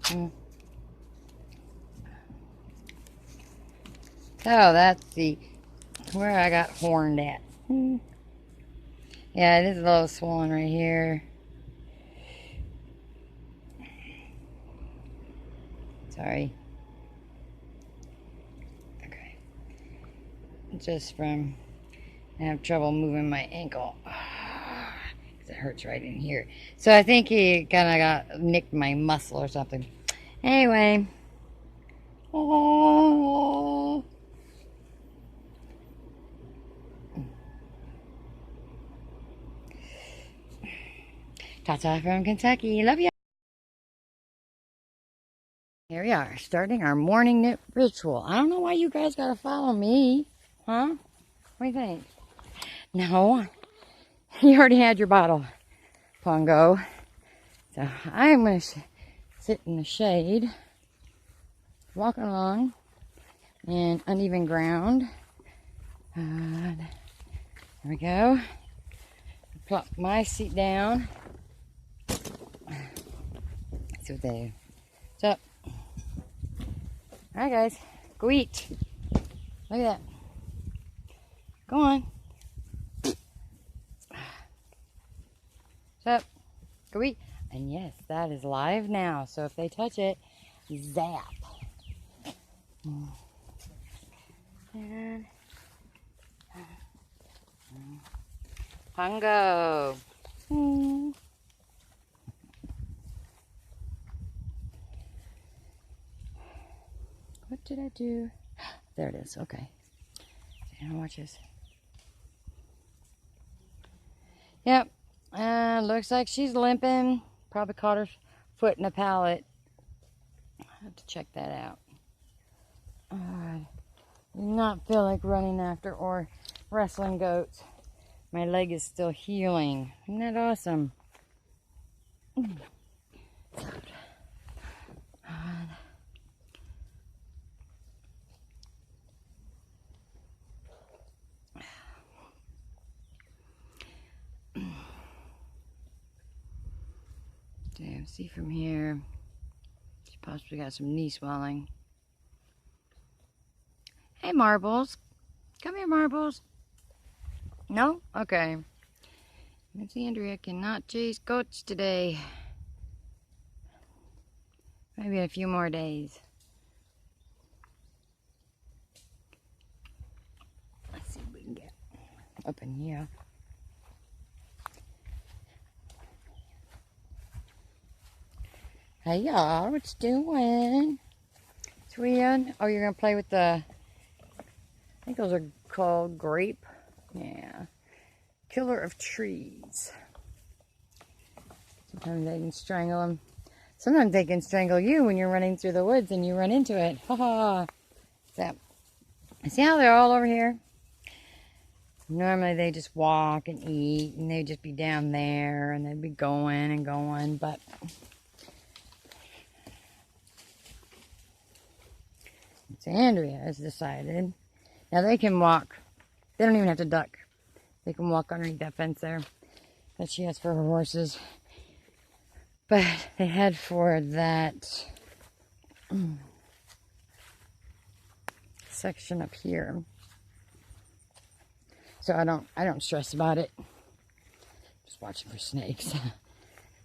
Mm. So that's the where I got horned at. Mm. Yeah, it is a little swollen right here. Sorry. Okay. Just from I have trouble moving my ankle. It hurts right in here. So I think he kind of got nicked my muscle or something. Anyway. Oh. Ta-ta from Kentucky. Love you. Here we are, starting our morning knit ritual. I don't know why you guys gotta follow me. Huh? What do you think? No. You already had your bottle, Pongo. So I'm gonna sit in the shade, walking along in uneven ground. There we go. Plop my seat down. Let's see what they do. What's up? Alright guys, go eat. Look at that. Go on. What's up? Go eat. And yes, that is live now. So if they touch it, zap. And Pongo. What did I do? There it is. Okay. Now watch this. Yep. Looks like she's limping. Probably caught her foot in a pallet. I have to check that out. Alright. Do not feel like running after or wrestling goats. My leg is still healing. Isn't that awesome? Damn, see from here. She possibly got some knee swelling. Hey, Marbles. Come here, Marbles. No? Okay. Miss Andrea cannot chase goats today. Maybe a few more days. Let's see if we can get up in here. Hey y'all, what's doing? Sweetie? Oh, you're gonna play with the, I think those are called grape. Yeah. Killer of trees. Sometimes they can strangle them. Sometimes they can strangle you when you're running through the woods and you run into it. Ha ha. So, see how they're all over here? Normally they just walk and eat and they'd just be down there and they'd be going and going, but Andrea has decided. Now they can walk. They don't even have to duck. They can walk underneath that fence there that she has for her horses. But they head for that section up here. So I don't stress about it. Just watching for snakes.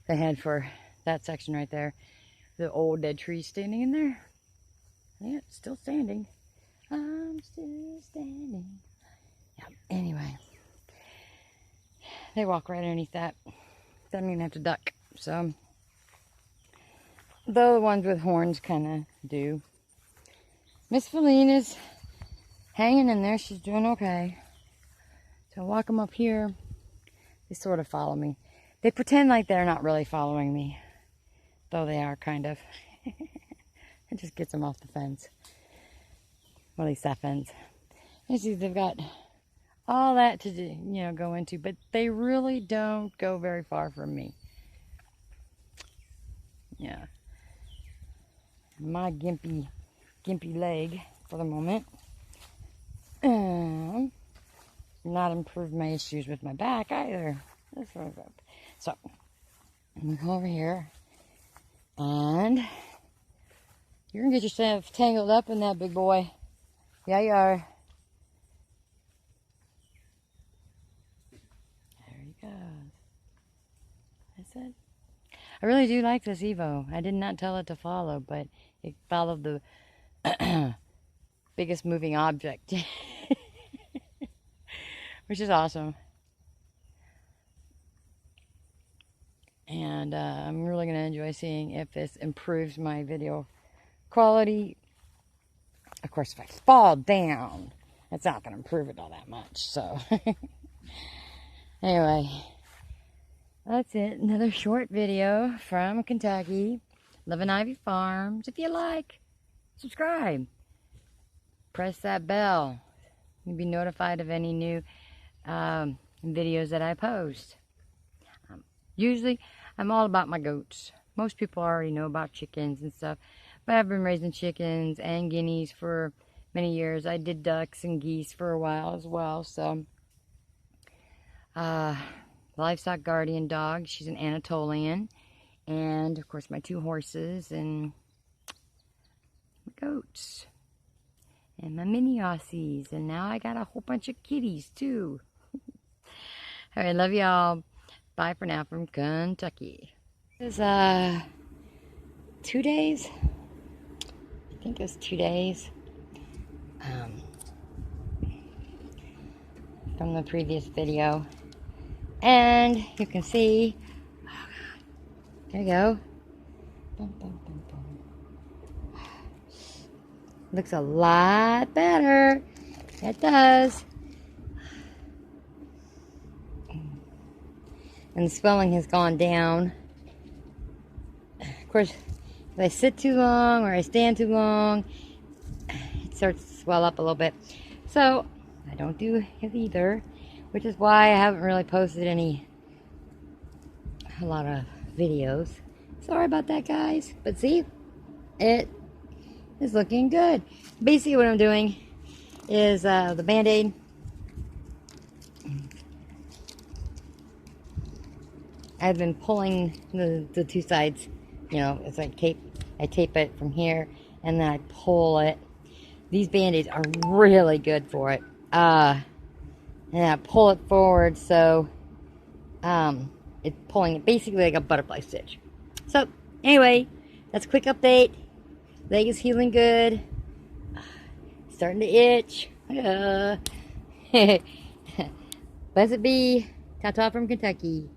They head for that section right there. The old dead tree standing in there. Yeah, it's still standing. I'm still standing. Yeah, anyway. They walk right underneath that. Don't even have to duck. So, though the ones with horns kind of do. Miss Feline is hanging in there. She's doing okay. So I walk them up here. They sort of follow me. They pretend like they're not really following me. Though they are, kind of. It just gets them off the fence. Well, at least that fence. You see, they've got all that to do, go into, but they really don't go very far from me. Yeah. My gimpy leg for the moment. Not improved my issues with my back either. So, I'm gonna go over here and You're gonna get yourself tangled up in that, big boy. Yeah, you are. There he goes. That's it. I really do like this Evo. I did not tell it to follow, but it followed the biggest moving object. Which is awesome. And I'm really going to enjoy seeing if this improves my video quality. Of course, if I fall down, it's not going to improve it all that much. So, anyway, that's it. Another short video from Kentucky. Living Ivy Farms. If you like, subscribe. Press that bell. You'll be notified of any new videos that I post. Usually, I'm all about my goats. Most people already know about chickens and stuff, but I've been raising chickens and guineas for many years. I did ducks and geese for a while as well. So, livestock guardian dog. She's an Anatolian, and of course my 2 horses and my goats and my mini Aussies, and now I got a whole bunch of kitties too. All right, love y'all. Bye for now from Kentucky. This is 2 days. I think it was 2 days from the previous video, and you can see. Oh God, there you go. Boom, boom, boom, boom. Looks a lot better. It does. And the swelling has gone down. Of course, if I sit too long or I stand too long, it starts to swell up a little bit. So, I don't do it either, which is why I haven't really posted a lot of videos. Sorry about that, guys. But see, it is looking good. Basically what I'm doing is the Band-Aid. I've been pulling the 2 sides, you know, it's like tape. I tape it from here and then I pull it. These Band-Aids are really good for it. And I pull it forward, so it's pulling it basically like a butterfly stitch. So anyway, that's a quick update. Leg is healing good. Starting to itch. Blessed be. Ta-ta from Kentucky.